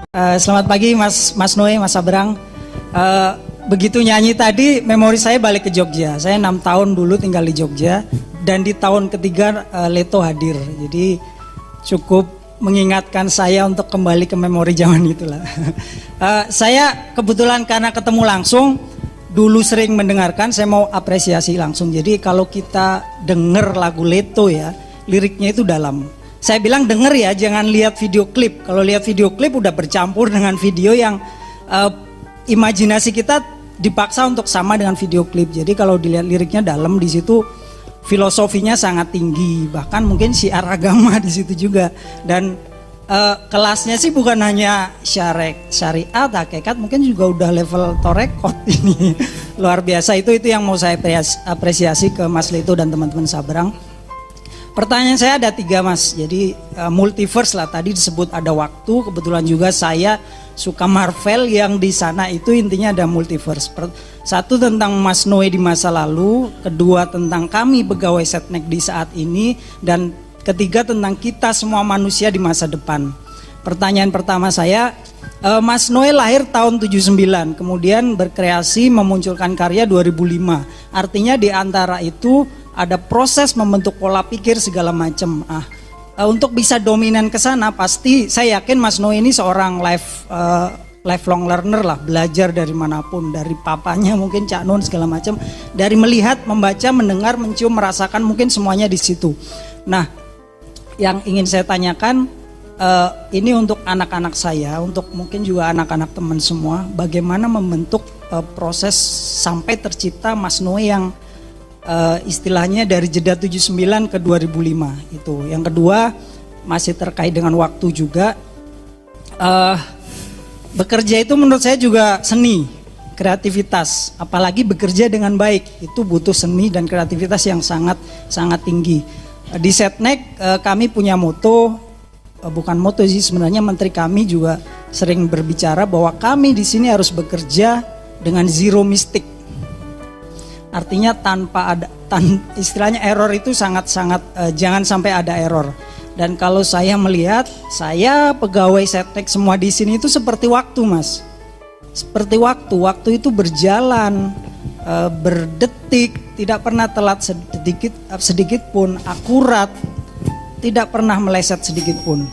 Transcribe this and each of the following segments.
Selamat pagi Mas Noe, Mas Abrang. Begitu nyanyi tadi, memori saya balik ke Jogja. Saya 6 tahun dulu tinggal di Jogja dan di tahun ketiga Leto hadir. Jadi cukup mengingatkan saya untuk kembali ke memori zaman itulah. Saya kebetulan karena ketemu langsung, dulu sering mendengarkan, saya mau apresiasi langsung. Jadi kalau kita denger lagu Leto ya, liriknya itu dalam. Saya bilang denger ya, jangan lihat video klip. Kalau lihat video klip udah bercampur dengan video yang imajinasi kita dipaksa untuk sama dengan video klip. Jadi kalau dilihat liriknya dalam, di situ filosofinya sangat tinggi. Bahkan mungkin syiar agama di situ juga. Dan kelasnya sih bukan hanya syariat, hakikat, mungkin juga udah level torekot ini. Luar biasa, itu yang mau saya apresiasi ke Mas Leto dan teman-teman Sabrang. Pertanyaan saya ada 3 Mas, jadi multiverse lah, tadi disebut ada waktu, kebetulan juga saya suka Marvel yang di sana itu intinya ada multiverse. Satu tentang Mas Noe di masa lalu, kedua tentang kami pegawai Setnek di saat ini, dan ketiga tentang kita semua manusia di masa depan. Pertanyaan pertama saya, Mas Noe lahir tahun 79, kemudian berkreasi memunculkan karya 2005, artinya di antara itu ada proses membentuk pola pikir segala macam. Untuk bisa dominan ke sana pasti saya yakin Mas Noe ini seorang lifelong learner lah, belajar dari manapun, dari papanya mungkin Cak Nun segala macam, dari melihat, membaca, mendengar, mencium, merasakan, mungkin semuanya di situ. Nah, yang ingin saya tanyakan ini untuk anak-anak saya, untuk mungkin juga anak-anak teman semua, bagaimana membentuk proses sampai tercipta Mas Noe yang istilahnya dari jeda 79 ke 2005 itu. Yang kedua masih terkait dengan waktu juga, bekerja itu menurut saya juga seni, kreativitas, apalagi bekerja dengan baik itu butuh seni dan kreativitas yang sangat tinggi. Di Setnek kami punya moto, bukan moto sih sebenarnya, menteri kami juga sering berbicara bahwa kami di sini harus bekerja dengan zero mistake. Artinya tanpa ada istilahnya error itu sangat jangan sampai ada error. Dan kalau saya melihat, saya pegawai Setnek semua di sini itu seperti waktu Mas. Seperti waktu itu berjalan berdetik, tidak pernah telat sedikit pun, akurat, tidak pernah meleset sedikit pun.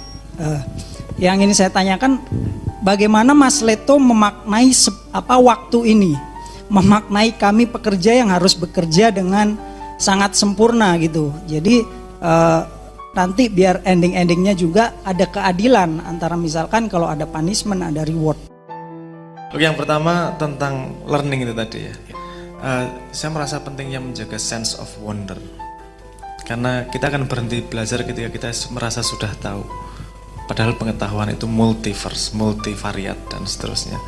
Yang ini saya tanyakan, bagaimana Mas Leto memaknai waktu ini? Memaknai kami pekerja yang harus bekerja dengan sangat sempurna gitu. Jadi nanti biar endingnya juga ada keadilan antara misalkan kalau ada punishment, ada reward. Oke, yang pertama tentang learning itu tadi ya. Saya merasa pentingnya menjaga sense of wonder. Karena kita akan berhenti belajar ketika kita merasa sudah tahu. Padahal pengetahuan itu multiverse, multivariat dan seterusnya.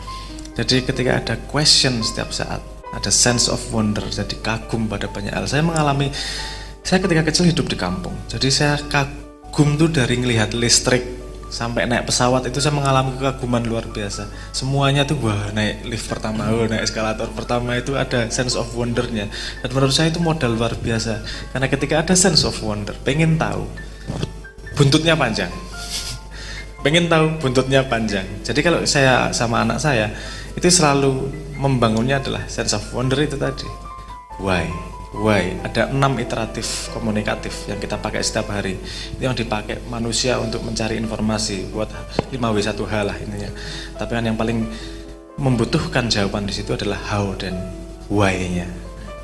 Jadi ketika ada question setiap saat, ada sense of wonder, jadi kagum pada banyak hal. Saya ketika kecil hidup di kampung, jadi saya kagum tuh dari ngelihat listrik sampai naik pesawat itu saya mengalami kekaguman luar biasa. Semuanya tuh wah, naik lift pertama, naik eskalator pertama itu ada sense of wondernya. Dan menurut saya itu modal luar biasa. Karena ketika ada sense of wonder, pengen tahu, buntutnya panjang. Pengen tahu buntutnya panjang. Jadi kalau saya sama anak saya itu selalu membangunnya adalah sense of wonder itu tadi. Why? Ada 6 iteratif komunikatif yang kita pakai setiap hari. Itu yang dipakai manusia untuk mencari informasi buat 5W1H lah intinya. Tapi yang paling membutuhkan jawaban di situ adalah how dan why-nya.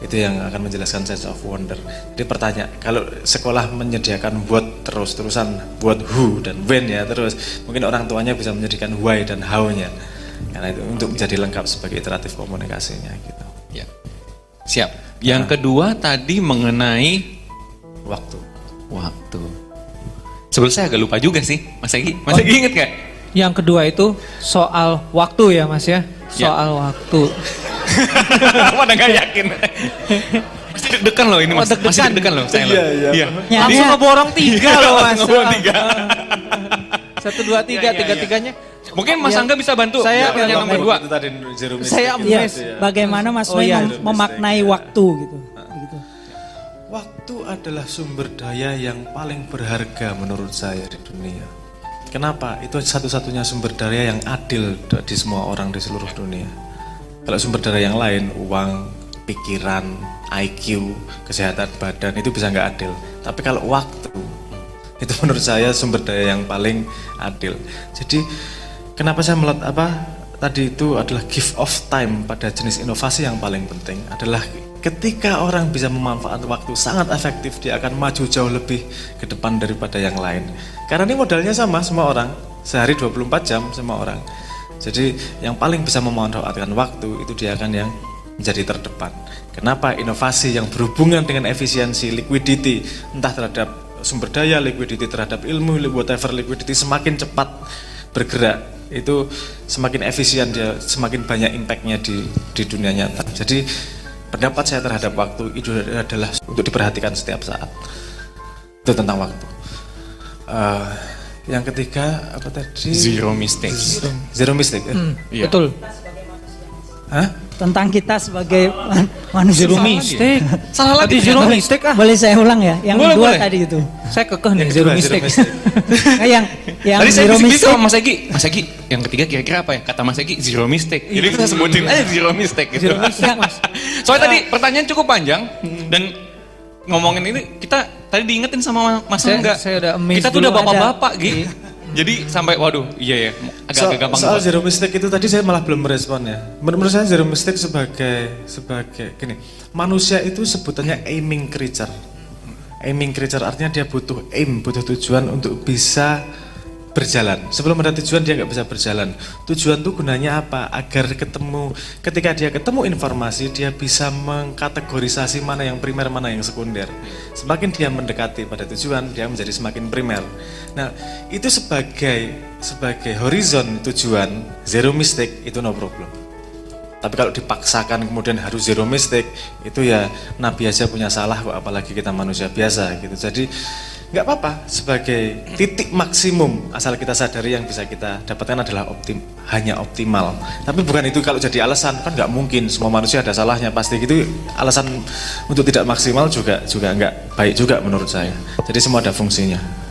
Itu yang akan menjelaskan sense of wonder. Jadi pertanyaan, kalau sekolah menyediakan what terus-terusan, what, who, dan when ya terus, mungkin orang tuanya bisa menyediakan why dan how-nya. Karena itu untuk menjadi lengkap sebagai iteratif komunikasinya gitu. Ya. Siap. Yang kedua tadi mengenai waktu. Sebelum saya agak lupa juga sih, Mas Egi inget gak? Yang kedua itu soal waktu ya Mas ya, soal waktu. Mana gak yakin? Masih deg-degan loh ini Mas, masih deg-degan loh saya loh. Iya. Langsung ngeborong 3 loh Mas. Ngeborong 3. 1, 2, 3, tiga-tiganya. Mungkin Mas Angga bisa bantu. Saya yang nomor 2. Saya Bagaimana Mas Noe memaknai waktu gitu. Waktu adalah sumber daya yang paling berharga menurut saya di dunia. Kenapa? Itu satu-satunya sumber daya yang adil di semua orang di seluruh dunia. Kalau sumber daya yang lain, uang, pikiran, IQ, kesehatan badan, itu bisa nggak adil. Tapi kalau waktu, itu menurut saya sumber daya yang paling adil. Jadi kenapa saya tadi itu adalah gift of time pada jenis inovasi yang paling penting adalah ketika orang bisa memanfaatkan waktu sangat efektif, dia akan maju jauh lebih ke depan daripada yang lain. Karena ini modalnya sama semua orang, sehari 24 jam semua orang. Jadi yang paling bisa memanfaatkan waktu itu dia akan yang menjadi terdepan. Kenapa? Inovasi yang berhubungan dengan efisiensi, liquidity, entah terhadap sumber daya, liquidity terhadap ilmu, whatever liquidity, semakin cepat bergerak, itu semakin efisien dia, semakin banyak impactnya di dunia nyata. Jadi pendapat saya terhadap waktu itu adalah untuk diperhatikan setiap saat. Itu tentang waktu. Yang ketiga apa tadi? Zero mistake. Zero mistake. Iya. Betul. Hah? Tentang kita sebagai manusia. Zero mistake. Salah lagi zero mistake ah. Boleh saya ulang ya? Yang Boleh, kedua boleh. tadi itu. Saya kekeh nih Yang zero kedua, mistake. Nah, yang Tadi saya zero bisik mistake. sama Mas Egi. Mas Egi, yang ketiga kira-kira apa ya? Kata Mas Egi, zero mistake. Jadi kita sebutin aja zero mistake gitu. Zero mistake, Mas. Soalnya tadi pertanyaan cukup panjang dan ngomongin ini kita tadi diingetin sama Mas Angga. Saya udah amazed Kita tuh udah dulu bapak-bapak gitu. Jadi sampai waduh, iya ya, agak gampang. Soal zero mistake itu tadi saya malah belum merespon ya. Menurut saya zero mistake sebagai gini, manusia itu sebutannya aiming creature. Aiming creature artinya dia butuh aim, butuh tujuan untuk bisa berjalan. Sebelum ada tujuan dia nggak bisa berjalan. Tujuan itu gunanya apa? Agar ketika dia ketemu informasi, dia bisa mengkategorisasi mana yang primer, mana yang sekunder. Semakin dia mendekati pada tujuan, dia menjadi semakin primer. Nah, itu sebagai horizon tujuan, zero mistake itu no problem. Tapi kalau dipaksakan kemudian harus zero mistake, itu ya Nabi aja punya salah kok, apalagi kita manusia biasa gitu. Jadi nggak apa-apa, sebagai titik maksimum asal kita sadari yang bisa kita dapatkan adalah hanya optimal. Tapi bukan itu kalau jadi alasan, kan nggak mungkin, semua manusia ada salahnya pasti gitu. Alasan untuk tidak maksimal juga nggak baik juga menurut saya. Jadi semua ada fungsinya.